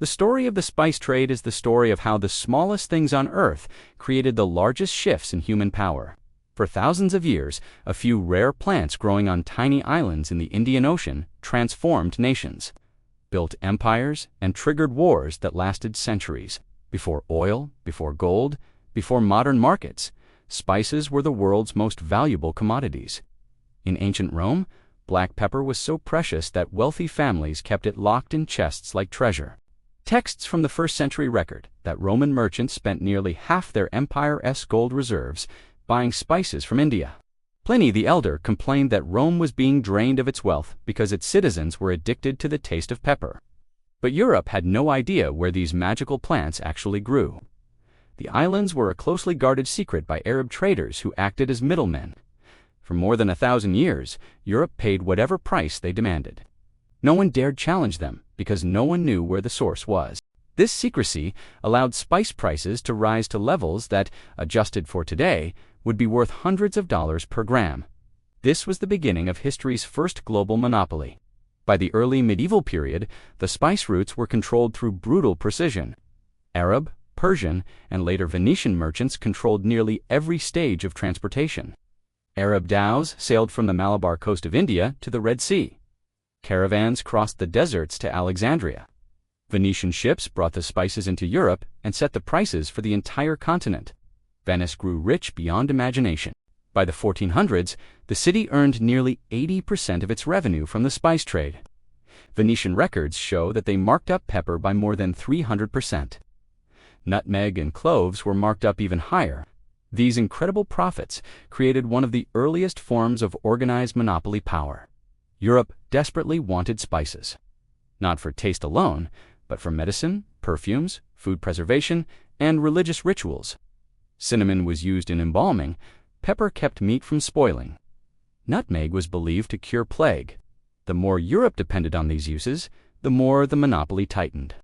The story of the spice trade is the story of how the smallest things on Earth created the largest shifts in human power. For thousands of years, a few rare plants growing on tiny islands in the Indian Ocean transformed nations, built empires, and triggered wars that lasted centuries. Before oil, before gold, before modern markets, spices were the world's most valuable commodities. In ancient Rome, black pepper was so precious that wealthy families kept it locked in chests like treasure. Texts from the 1st century record that Roman merchants spent nearly half their empire's gold reserves buying spices from India. Pliny the Elder complained that Rome was being drained of its wealth because its citizens were addicted to the taste of pepper. But Europe had no idea where these magical plants actually grew. The islands were a closely guarded secret by Arab traders who acted as middlemen. For more than 1,000 years, Europe paid whatever price they demanded. No one dared challenge them because no one knew where the source was. This secrecy allowed spice prices to rise to levels that, adjusted for today, would be worth hundreds of dollars per gram. This was the beginning of history's first global monopoly. By the early medieval period, the spice routes were controlled through brutal precision. Arab, Persian, and later Venetian merchants controlled nearly every stage of transportation. Arab dhows sailed from the Malabar coast of India to the Red Sea. Caravans crossed the deserts to Alexandria. Venetian ships brought the spices into Europe and set the prices for the entire continent. Venice grew rich beyond imagination. By the 1400s, the city earned nearly 80% of its revenue from the spice trade. Venetian records show that they marked up pepper by more than 300%. Nutmeg and cloves were marked up even higher. These incredible profits created one of the earliest forms of organized monopoly power. Europe desperately wanted spices, not for taste alone, but for medicine, perfumes, food preservation, and religious rituals. Cinnamon was used in embalming. Pepper kept meat from spoiling. Nutmeg was believed to cure plague. The more Europe depended on these uses, the more the monopoly tightened.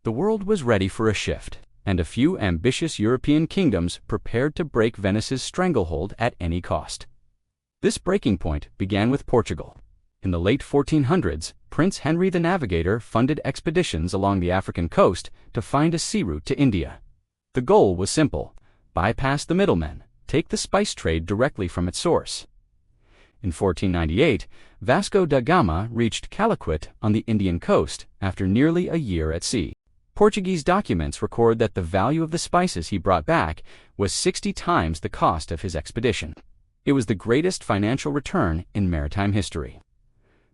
The world was ready for a shift, and a few ambitious European kingdoms prepared to break Venice's stranglehold at any cost. This breaking point began with Portugal. In the late 1400s, Prince Henry the Navigator funded expeditions along the African coast to find a sea route to India. The goal was simple: bypass the middlemen, take the spice trade directly from its source. In 1498, Vasco da Gama reached Calicut on the Indian coast after nearly a year at sea. Portuguese documents record that the value of the spices he brought back was 60 times the cost of his expedition. It was the greatest financial return in maritime history.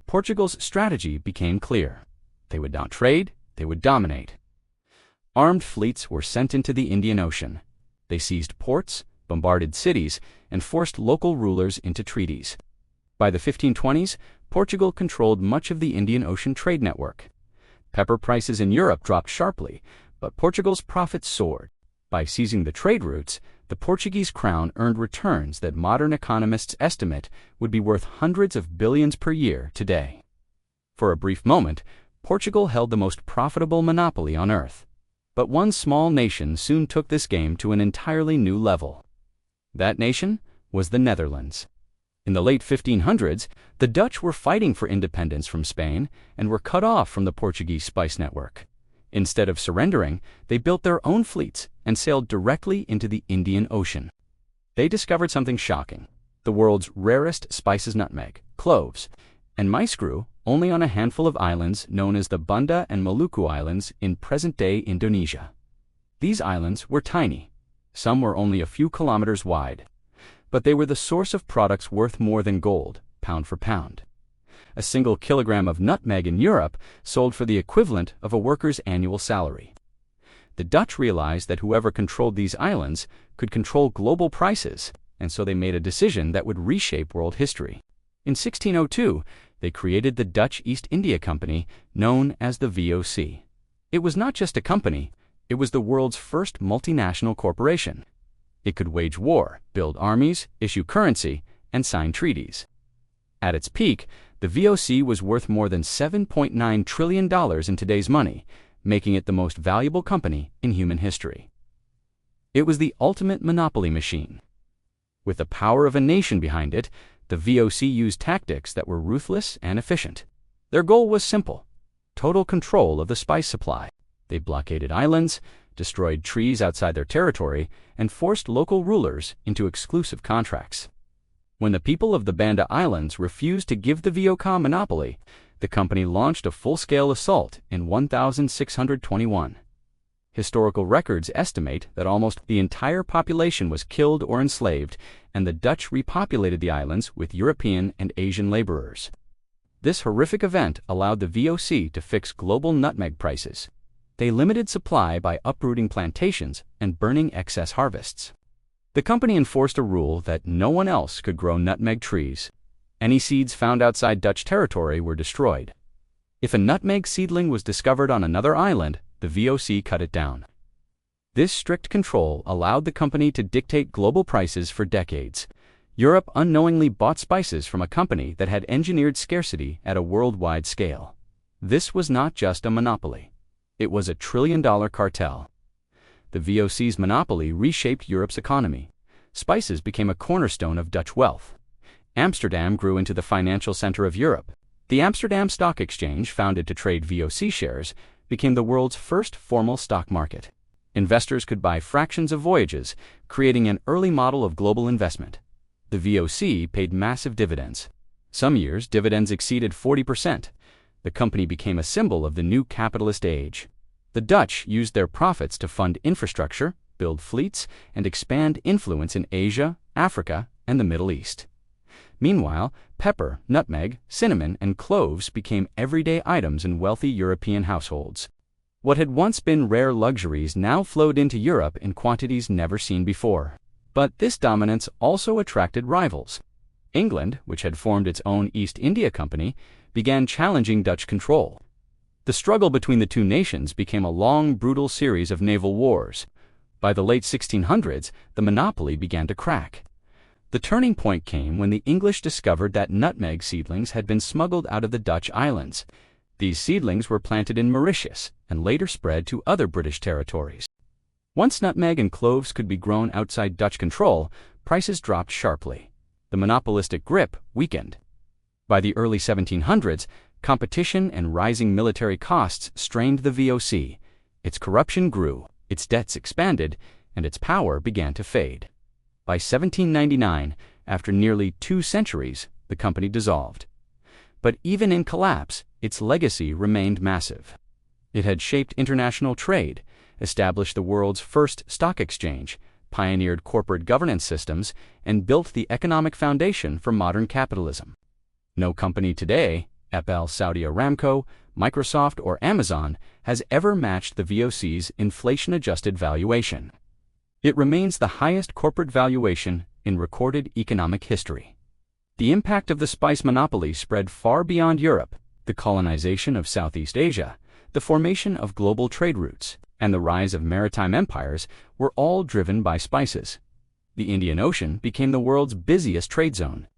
Portugal's strategy became clear. They would not trade, they would dominate. Armed fleets were sent into the Indian Ocean. They seized ports, bombarded cities, and forced local rulers into treaties. By the 1520s, Portugal controlled much of the Indian Ocean trade network. Pepper prices in Europe dropped sharply, but Portugal's profits soared. By seizing the trade routes, the Portuguese crown earned returns that modern economists estimate would be worth hundreds of billions per year today. For a brief moment, Portugal held the most profitable monopoly on Earth. But one small nation soon took this game to an entirely new level. That nation was the Netherlands. In the late 1500s, the Dutch were fighting for independence from Spain and were cut off from the Portuguese spice network. Instead of surrendering, they built their own fleets and sailed directly into the Indian Ocean. They discovered something shocking. The world's rarest spices, nutmeg, cloves, and mice grew only on a handful of islands known as the Banda and Maluku Islands in present-day Indonesia. These islands were tiny. Some were only a few kilometers wide. But they were the source of products worth more than gold, pound for pound. A single kilogram of nutmeg in Europe sold for the equivalent of a worker's annual salary. The Dutch realized that whoever controlled these islands could control global prices, and so they made a decision that would reshape world history. In 1602, they created the Dutch East India Company, known as the VOC. It was not just a company, it was the world's first multinational corporation. It could wage war, build armies, issue currency, and sign treaties. At its peak, the VOC was worth more than $7.9 trillion in today's money, making it the most valuable company in human history. It was the ultimate monopoly machine. With the power of a nation behind it, the VOC used tactics that were ruthless and efficient. Their goal was simple: total control of the spice supply. They blockaded islands, destroyed trees outside their territory, and forced local rulers into exclusive contracts. When the people of the Banda Islands refused to give the VOC monopoly, the company launched a full-scale assault in 1621. Historical records estimate that almost the entire population was killed or enslaved, and the Dutch repopulated the islands with European and Asian laborers. This horrific event allowed the VOC to fix global nutmeg prices. They limited supply by uprooting plantations and burning excess harvests. The company enforced a rule that no one else could grow nutmeg trees. Any seeds found outside Dutch territory were destroyed. If a nutmeg seedling was discovered on another island, the VOC cut it down. This strict control allowed the company to dictate global prices for decades. Europe unknowingly bought spices from a company that had engineered scarcity at a worldwide scale. This was not just a monopoly. It was a trillion-dollar cartel. The VOC's monopoly reshaped Europe's economy. Spices became a cornerstone of Dutch wealth. Amsterdam grew into the financial center of Europe. The Amsterdam Stock Exchange, founded to trade VOC shares, became the world's first formal stock market. Investors could buy fractions of voyages, creating an early model of global investment. The VOC paid massive dividends. Some years, dividends exceeded 40%. The company became a symbol of the new capitalist age. The Dutch used their profits to fund infrastructure, build fleets, and expand influence in Asia, Africa, and the Middle East. Meanwhile, pepper, nutmeg, cinnamon, and cloves became everyday items in wealthy European households. What had once been rare luxuries now flowed into Europe in quantities never seen before. But this dominance also attracted rivals. England, which had formed its own East India Company, began challenging Dutch control. The struggle between the two nations became a long, brutal series of naval wars. By the late 1600s, the monopoly began to crack. The turning point came when the English discovered that nutmeg seedlings had been smuggled out of the Dutch islands. These seedlings were planted in Mauritius and later spread to other British territories. Once nutmeg and cloves could be grown outside Dutch control, prices dropped sharply. The monopolistic grip weakened. By the early 1700s, competition and rising military costs strained the VOC. Its corruption grew, its debts expanded, and its power began to fade. By 1799, after nearly 2 centuries, the company dissolved. But even in collapse, its legacy remained massive. It had shaped international trade, established the world's first stock exchange, pioneered corporate governance systems, and built the economic foundation for modern capitalism. No company today, Apple, Saudi Aramco, Microsoft, or Amazon, has ever matched the VOC's inflation-adjusted valuation. It remains the highest corporate valuation in recorded economic history. The impact of the spice monopoly spread far beyond Europe. The colonization of Southeast Asia, the formation of global trade routes, and the rise of maritime empires were all driven by spices. The Indian Ocean became the world's busiest trade zone.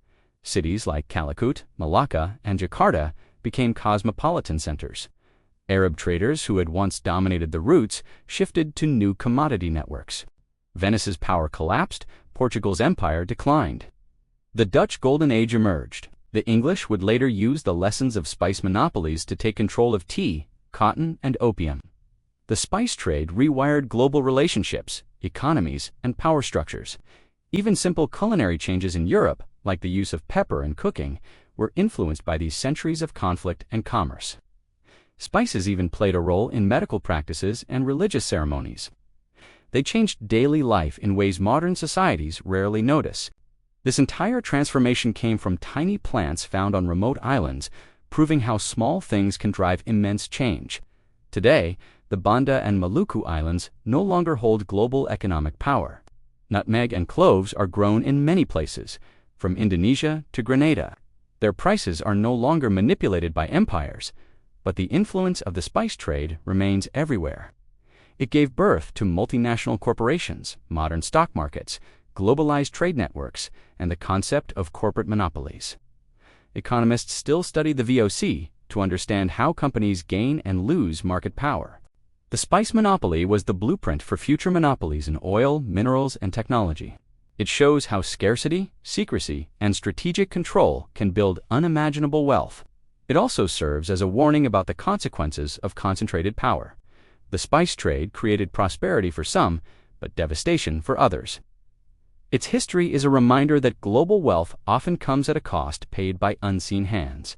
Cities like Calicut, Malacca, and Jakarta became cosmopolitan centers. Arab traders who had once dominated the routes shifted to new commodity networks. Venice's power collapsed, Portugal's empire declined. The Dutch Golden Age emerged. The English would later use the lessons of spice monopolies to take control of tea, cotton, and opium. The spice trade rewired global relationships, economies, and power structures. Even simple culinary changes in Europe, like the use of pepper in cooking, were influenced by these centuries of conflict and commerce. Spices even played a role in medical practices and religious ceremonies. They changed daily life in ways modern societies rarely notice. This entire transformation came from tiny plants found on remote islands, proving how small things can drive immense change. Today, the Banda and Maluku Islands no longer hold global economic power. Nutmeg and cloves are grown in many places, from Indonesia to Grenada. Their prices are no longer manipulated by empires, but the influence of the spice trade remains everywhere. It gave birth to multinational corporations, modern stock markets, globalized trade networks, and the concept of corporate monopolies. Economists still study the VOC to understand how companies gain and lose market power. The spice monopoly was the blueprint for future monopolies in oil, minerals, and technology. It shows how scarcity, secrecy, and strategic control can build unimaginable wealth. It also serves as a warning about the consequences of concentrated power. The spice trade created prosperity for some, but devastation for others. Its history is a reminder that global wealth often comes at a cost paid by unseen hands.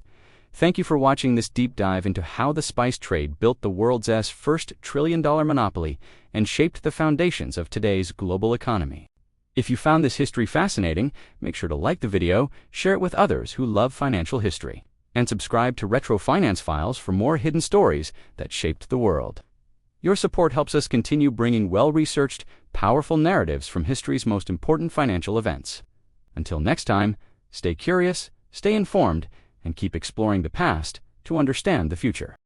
Thank you for watching this deep dive into how the spice trade built the world's first trillion-dollar monopoly and shaped the foundations of today's global economy. If you found this history fascinating, make sure to like the video, share it with others who love financial history, and subscribe to Retro Finance Files for more hidden stories that shaped the world. Your support helps us continue bringing well-researched, powerful narratives from history's most important financial events. Until next time, stay curious, stay informed, and keep exploring the past to understand the future.